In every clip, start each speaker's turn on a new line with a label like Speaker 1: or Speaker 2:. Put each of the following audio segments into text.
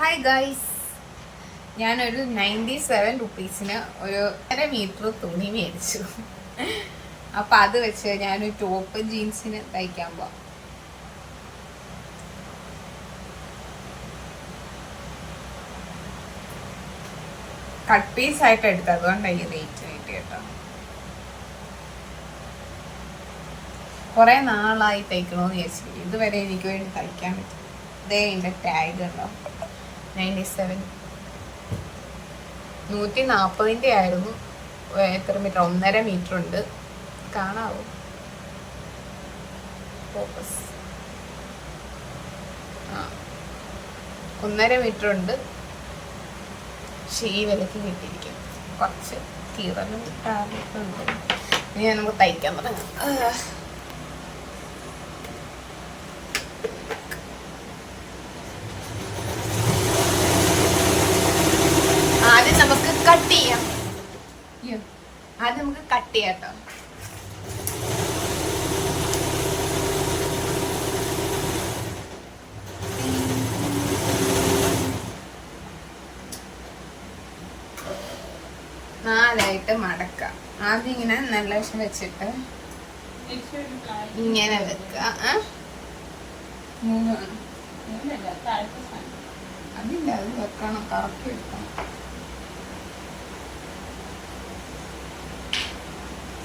Speaker 1: Hi guys, ഞാനൊരു 97 റുപ്പീസിന് ഒരു 1.5 metre തുണി മേടിച്ചു. അപ്പം അത് വെച്ച് ഞാനൊരു ടോപ്പ് ജീൻസിന് തയ്ക്കാൻ പോവാം. കട്ട് പീസ് ആയിട്ട് എടുത്തത്, അതുകൊണ്ടാണ് ഈ റേറ്റ് കിട്ടി കേട്ടോ. കുറേ നാളായി തയ്ക്കണമെന്ന് വിചാരിച്ചു. ഇതുവരെ എനിക്ക് വേണ്ടി തയ്ക്കാൻ പറ്റും. ഇതേ എൻ്റെ ടാഗ് ഉണ്ടോ, 97 140 ആയിരുന്നു. എത്ര മീറ്റർ? 1.5 മീറ്റർ ഉണ്ട്. കാണാവോ? ഫോക്കസ്. 1.5 മീറ്റർ ഉണ്ട്. പക്ഷേ ഈ വിലക്ക് കിട്ടിയിരിക്കും. കുറച്ച് കീറലും കിട്ടാറുണ്ട്. ഇനി നമുക്ക് തയ്ക്കാൻ തുടങ്ങാം. ആദ്യം നമുക്ക് കട്ട് ചെയ്യാം. കേട്ടോ. നാലായിട്ട് മടക്കാം. ആദ്യം ഇങ്ങനെ നല്ല വശം വെച്ചിട്ട് ഇങ്ങനെ വെക്കുക. അതില്ല, അത് വെക്കണം, കറക്റ്റ് വെക്കണം.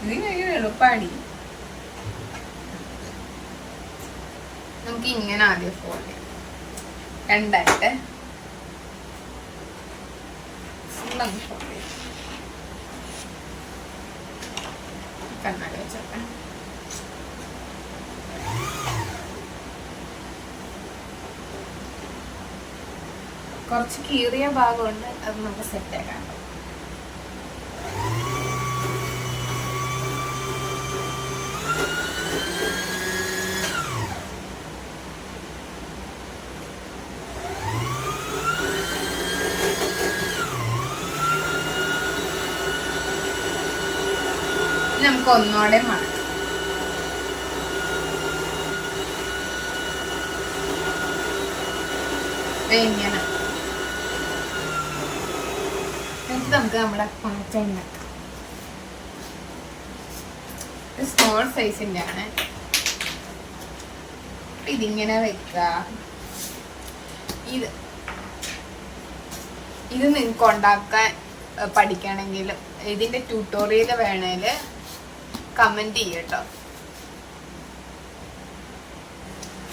Speaker 1: ഇതിന് എളുപ്പമാണ്. നമുക്ക് ഇങ്ങനെ ആദ്യം ഫോൾഡ് ചെയ്യാം. രണ്ടായിട്ട് ഫുള്ളങ്ങ് ഫോൾഡ് ചെയ്യാം. കണ്ണാടി വെച്ചോട്ടെ. കുറച്ച് കീറിയ ഭാഗമുണ്ട്, അത് നമുക്ക് സെറ്റാക്കാം. നമുക്ക് ഒന്നോടെ മടക്കാം. ഇങ്ങനെ നമുക്ക് നമ്മുടെ പാറ്റ ഉണ്ടാക്കാം. സ്മോൾ സൈസിന്റെ ആണ്. ഇതിങ്ങനെ വെക്കുക. ഇത് നിങ്ങൾക്ക് ഉണ്ടാക്കാൻ പഠിക്കണമെങ്കിൽ ഇതിന്റെ ട്യൂട്ടോറിയൽ വേണേല് കമന്റ് ചെയ്യട്ടോ.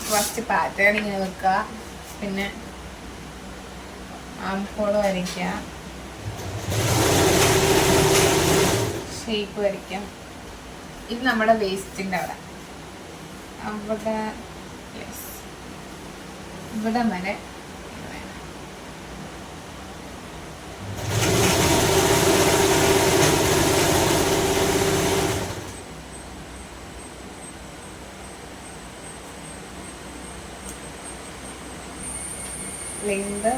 Speaker 1: ഫസ്റ്റ് പാറ്റേൺ ഇങ്ങനെ വെക്കുക, പിന്നെ ആംഹോള് വരയ്ക്കുക, ഷേപ്പ് വരയ്ക്കാം. ഇത് നമ്മുടെ വേസ്റ്റിൻ്റെ അവിടെ ഇവിടെ വരെ ലെങ്ത്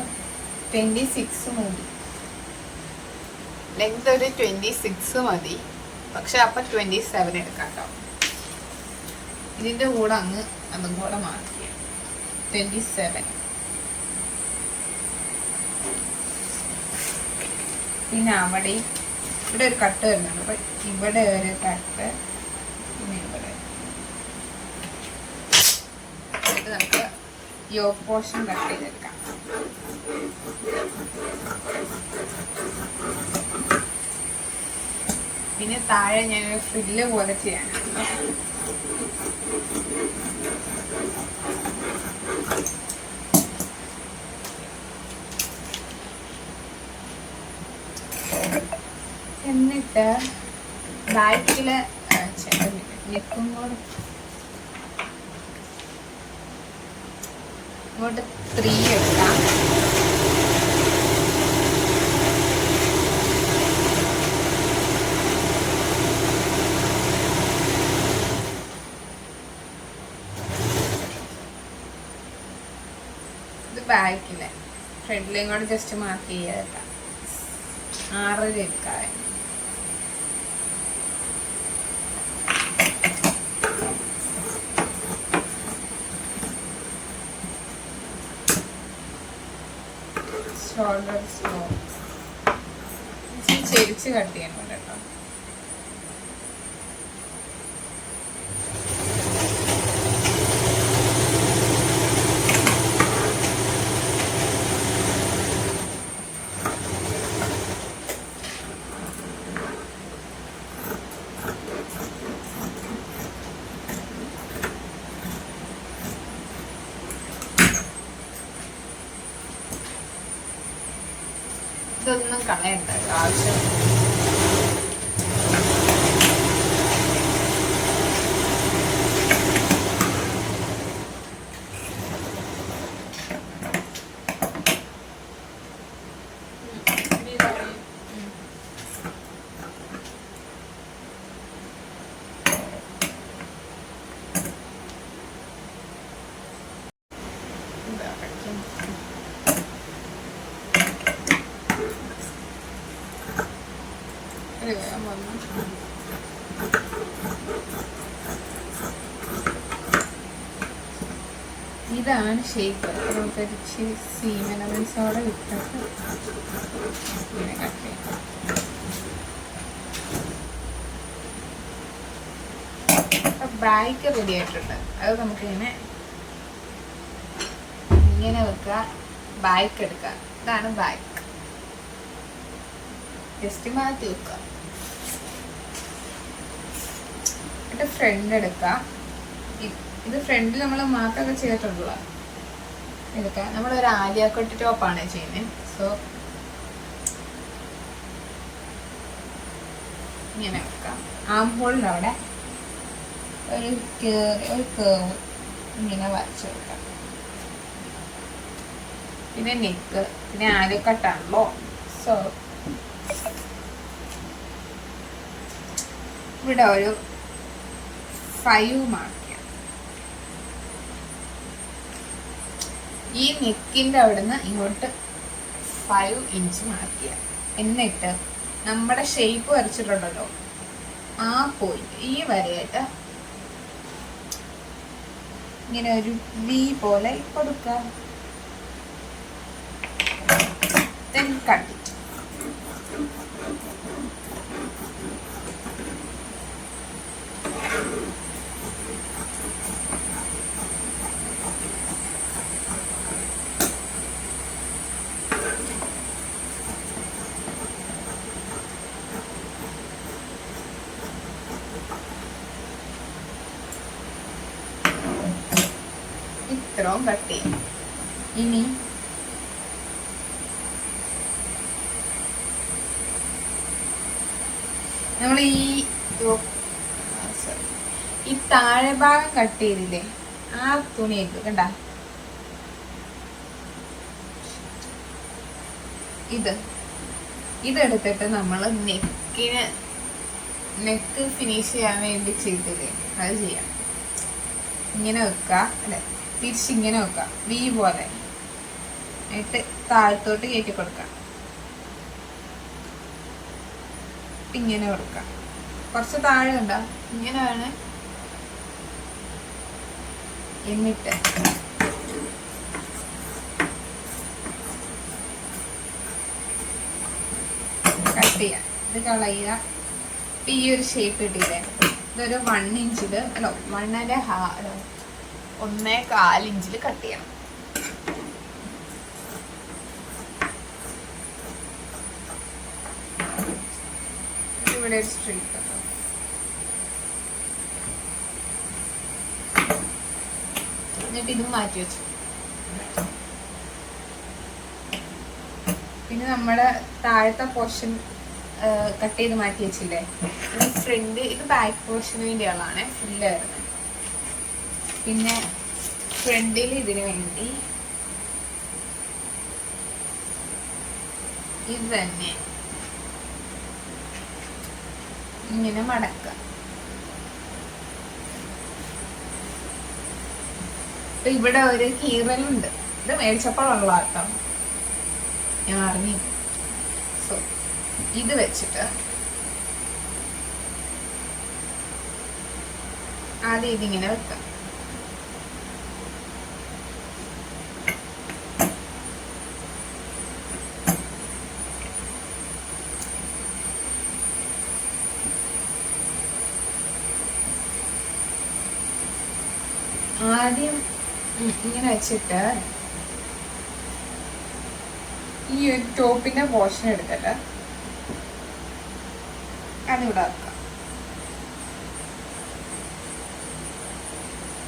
Speaker 1: 26 മതി. ലെങ്ത് ഒരു 26 മതി. പക്ഷെ അപ്പം 27 എടുക്കാം കേട്ടോ. ഇതിൻ്റെ കൂടെ അങ്ങ് അതും കൂടെ മാറ്റിയ 27. പിന്നെ അവിടെ ഇവിടെ ഒരു കട്ട് വരുന്നുണ്ട്. അപ്പം ഇവിടെ ഒരു കട്ട്, പിന്നെ ഇവിടെ നമുക്ക് യോക്ക് പോർഷൻ കട്ട് ചെയ്തെടുക്കാം. പിന്നെ താഴെ ഞാൻ ഫ്രില്ല് പോലെ ചെയ്യാനാണ്. എന്നിട്ട് ബാക്കില് നെക്കുമ്പോൾ ഇങ്ങോട്ട് 3 എടുക്കാം. ഇത് ബാക്കിലെ ഫ്രണ്ടിലും കൂടെ ജസ്റ്റ് മാർക്ക് ചെയ്തെടുക്കാം. 6 എടുക്കാം. ഷോൾഡർ ചെരിച്ച് കട്ട് ചെയ്യണം കേട്ടോ. ഇതൊന്നും കളയണ്ട ആവശ്യം. ഇതാണ് ഷേപ്പ്. നമുക്കൊരു സീമൻ സോഡ ഇട്ടിട്ട് ഇങ്ങനെ കട്ട് ചെയ്യാം. ബ്രാക്ക് റെഡി ആയിട്ടുണ്ട്. അത് നമുക്കിങ്ങനെ ഇങ്ങനെ വെക്കുക, ബാക്ക് എടുക്കുക. ഇതാണ് ബാക്ക്. ജസ്റ്റ് മാറ്റി വെക്കുക. എന്നിട്ട് ഫ്രണ്ട് എടുക്കുക. ഇത് ഫ്രണ്ടിൽ നമ്മൾ മാർക്കൊക്കെ ചെയ്തിട്ടുള്ള എടുക്കുക. നമ്മളൊരു ആലിയാക്കട്ട് ടോപ്പാണ് ചെയ്യുന്നത്. സോ ഇങ്ങനെ വെക്കാം. ആം ഹോളിൻ്റെ അവിടെ ഒരു കേവ് ഇങ്ങനെ വരച്ചു കൊടുക്കാം. പിന്നെ നെക്ക്, പിന്നെ ആലിയക്കട്ടാണല്ലോ. സോ ഇവിടെ ഒരു 5 മാർക്ക്. ഈ നെക്കിൻ്റെ അവിടുന്ന് ഇങ്ങോട്ട് 5 ഇഞ്ച് മാർക്ക് ചെയ്യാം. എന്നിട്ട് നമ്മുടെ ഷേപ്പ് വരച്ചിട്ടുണ്ടല്ലോ, ആ പോയിന്റ് ഈ വരയായിട്ട് ഇങ്ങനെ ഒരു വി പോലെ കൊടുക്കുക. then cut it. ഇത്രയും കട്ട് ചെയ്യും. ഇനി നമ്മൾ ഈ താഴെ ഭാഗം കട്ട് ചെയ്തില്ലേ, ആ തുണിയൊക്കെ കണ്ട, ഇതെടുത്തിട്ട് നമ്മൾ നെക്ക് ഫിനിഷ് ചെയ്യാൻ വേണ്ടി ചെയ്തില്ലേ, അത് ചെയ്യാം. ഇങ്ങനെ വെക്കുക, അല്ലെ തിരിച്ചിങ്ങനെ വെക്കുക, വി പോലെ എന്നിട്ട് താഴത്തോട്ട് കയറ്റി കൊടുക്കാം. ഇങ്ങനെ കൊടുക്കാം. കുറച്ച് താഴെ ഉണ്ടോ, ഇങ്ങനെ വേണം. എന്നിട്ട് കട്ട് ചെയ്യാം. ഇത് കളയുക. ഈ ഒരു ഷേപ്പ് കിട്ടിയില്ലേ, ഇതൊരു 1 ഇഞ്ചില് അല്ല 1.25 ഇഞ്ചിൽ കട്ട് ചെയ്യണം. ഇവിടെ ഒരു സ്ട്രീറ്റ് കേട്ടോ. എന്നിട്ട് ഇതും മാറ്റി വെച്ചു. പിന്നെ നമ്മുടെ താഴത്തെ പോർഷൻ കട്ട് ചെയ്ത് മാറ്റി വെച്ചില്ലേ, ഫ്രണ്ട് ഇത് ബാക്ക് പോർഷന് വേണ്ടിയുള്ളതാണ് ഫുള്ള് വരുന്നത്. പിന്നെ ഫ്രണ്ടിൽ ഇതിന് വേണ്ടി ഇത് തന്നെ ഇങ്ങനെ മടക്കുക. അപ്പൊ ഇവിടെ ഒരു കീറലുണ്ട്. ഇത് മേടിച്ചപ്പോഴുള്ള കേട്ടോ, ഞാൻ അറിഞ്ഞു. സോ ഇത് വെച്ചിട്ട് ആദ്യം ഇതിങ്ങനെ വെക്കാം. ആദ്യം ഇങ്ങനെ വെച്ചിട്ട് ഈ ഒരു ടോപ്പിന്റെ പോർഷൻ എടുത്തിട്ട് അതിവിടെ വെക്കാം.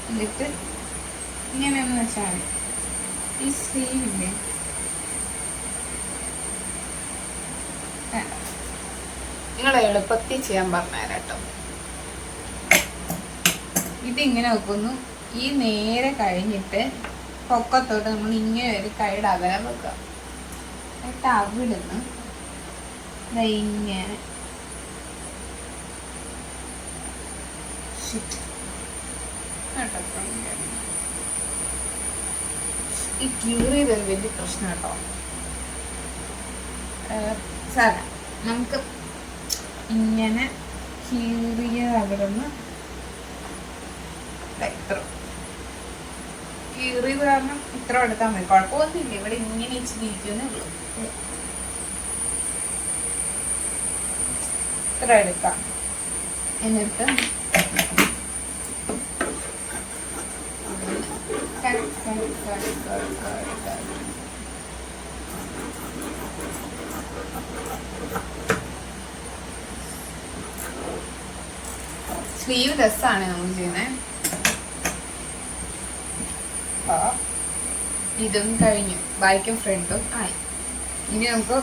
Speaker 1: എന്നിട്ട് ഇങ്ങനെയൊന്ന് വെച്ചാൽ മതി. ഈ സ്ലീവില്ലേ നിങ്ങൾ എളുപ്പത്തിൽ ചെയ്യാൻ പറഞ്ഞുതരാം കേട്ടോ. ഇതിങ്ങനെ വെക്കുന്നു. ഈ നേരെ കഴിഞ്ഞിട്ട് പൊക്കത്തോട്ട് നമ്മൾ ഇങ്ങനെ ഒരു കൈയുടെ അകലം വെക്കുക. എന്നിട്ട് അവിടുന്ന് ഇങ്ങനെ ഈ കീറിയതൊരു വലിയ പ്രശ്നം കേട്ടോ. സാര നമുക്ക് ഇങ്ങനെ കീറിയ അവിടുന്ന് ഇത്ര കീറിയത് കാരണം ഇത്ര എടുത്താൽ മതി, കുഴപ്പമൊന്നുമില്ല. ഇവിടെ ഇങ്ങനെ ഇച്ചിരി ഇരിക്കുന്നേ ഉള്ളൂ. ഇത്ര എടുക്കാം. എന്നിട്ട് സ്ലീവ് ലെസ്സാണ് നമ്മൾ ചെയ്യുന്നത്. ഇതും കഴിഞ്ഞു, ബാക്കും ഫ്രണ്ടും ആയി. ഇനി നമുക്ക്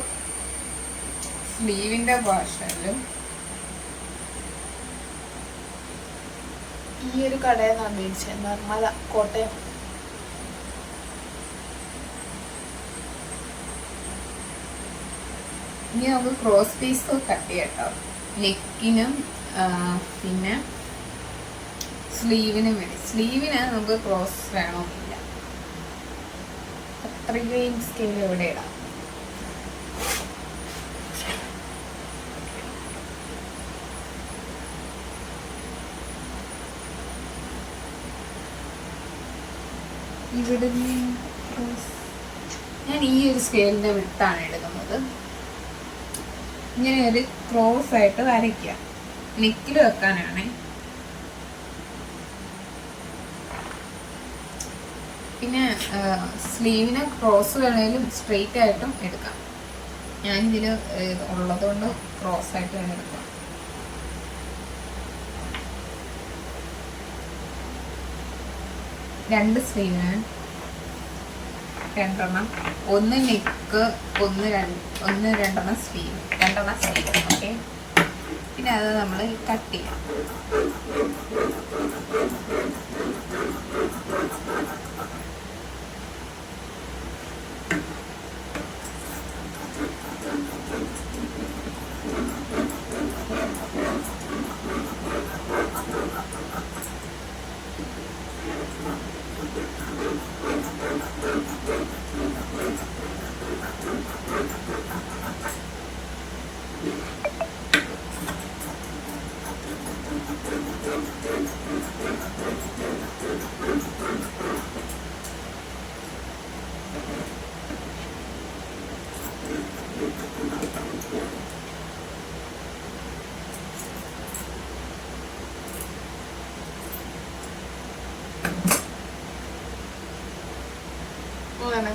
Speaker 1: സ്ലീവിന്റെ പോർഷനിലും ഈ ഒരു കടയിൽ നിന്നാണ് മേടിച്ചത്, നിർമ്മല കോട്ടയം. ഇനി നമുക്ക് ക്രോസ് പീസ് കട്ട് ചെയ്യട്ടോ, നെക്കിനും പിന്നെ സ്ലീവിനും വേണ്ടി. സ്ലീവിന് നമുക്ക് ക്രോസ് വേണമെന്നില്ല, അത്രയും സ്കെയിൽ എവിടെ ഇടാം. ഇവിടുന്ന് ഞാൻ ഈ ഒരു സ്കെയിലിന്റെ വിട്ടാണ് എടുക്കുന്നത്. ഇങ്ങനെ ഒരു ക്രോസ് ആയിട്ട് വരയ്ക്കുക, നെക്കിൽ വെക്കാനാണ്. പിന്നെ സ്ലീവിനെ ക്രോസ് വേണേലും സ്ട്രെയിറ്റ് ആയിട്ടും എടുക്കാം. ഞാനിതിൽ ഉള്ളതുകൊണ്ട് ക്രോസ് ആയിട്ട് വേണം എടുക്കാം. രണ്ട് സ്ലീവിന് രണ്ടെണ്ണം, ഒന്ന് നെക്ക്, ഒന്ന് രണ്ടെണ്ണം സ്ലീവ്, ഓക്കെ. പിന്നെ അത് നമ്മൾ കട്ട് ചെയ്യാം.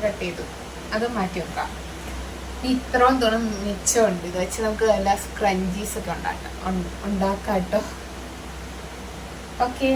Speaker 1: കട്ട് ചെയ്തു, അത് മാറ്റി വെക്കാം. ഇത്രയും തുണം മിച്ചമുണ്ട്, ഇത് വെച്ച് നമുക്ക് എല്ലാ സ്ക്രഞ്ചീസ് ഒക്കെ ഉണ്ടാക്കാം കേട്ടോ. ഓക്കെ.